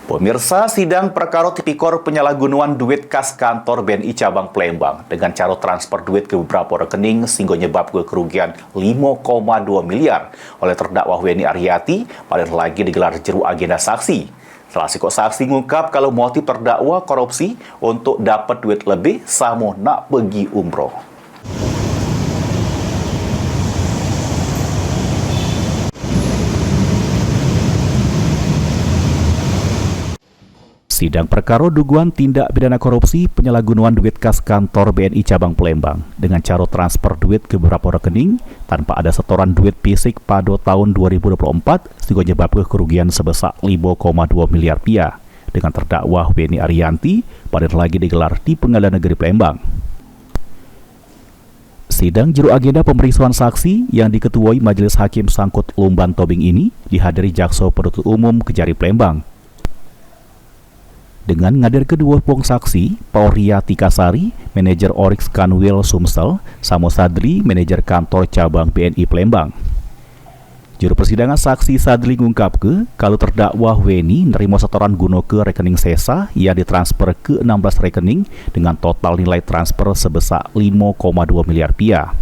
Pemirsa, sidang perkara tipikor penyalahgunaan duit kas kantor BNI Cabang Palembang dengan cara transfer duit ke beberapa rekening sehingga menyebabkan kerugian 5,2 miliar oleh terdakwa WNI Aryati pada lagi digelar jeru agenda saksi. Salah sikok saksi mengungkap kalau motif terdakwa korupsi untuk dapat duit lebih sama nak pergi umroh. Sidang perkara dugaan tindak pidana korupsi penyalahgunaan duit kas kantor BNI Cabang Palembang dengan cara transfer duit ke beberapa rekening tanpa ada setoran duit fisik pada tahun 2024 sehingga menyebabkan kerugian sebesar 5,2 miliar rupiah dengan terdakwa WNI Aryati pada lagi digelar di Pengadilan Negeri Palembang. Sidang jeru agenda pemeriksaan saksi yang diketuai Majelis Hakim Sangkut Lumban Tobing ini dihadiri Jaksa Penuntut Umum Kejari Palembang. Dengan ngadir kedua puang saksi, Pauria Tikasari, manajer Orix Kanwil Sumsel, Samo Sadri, manajer kantor cabang BNI Palembang. Juru persidangan saksi Sadri mengungkap kalau terdakwa WNI nerima setoran guna ke rekening sesa yang ditransfer ke 16 rekening dengan total nilai transfer sebesar 5,2 miliar rupiah.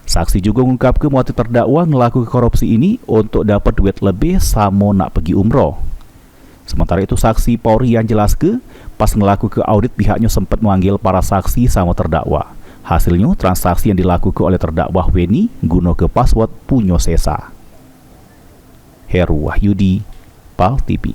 Saksi juga mengungkap motif terdakwa melakukan korupsi ini untuk dapat duit lebih sama nak pergi umroh. Sementara itu saksi Pauri yang jelas pas melakukan audit pihaknya sempat memanggil para saksi sama terdakwa. Hasilnya transaksi yang dilakukan oleh terdakwa WNI guna ke password punya sesa. Heru Wahyudi, PAL TV.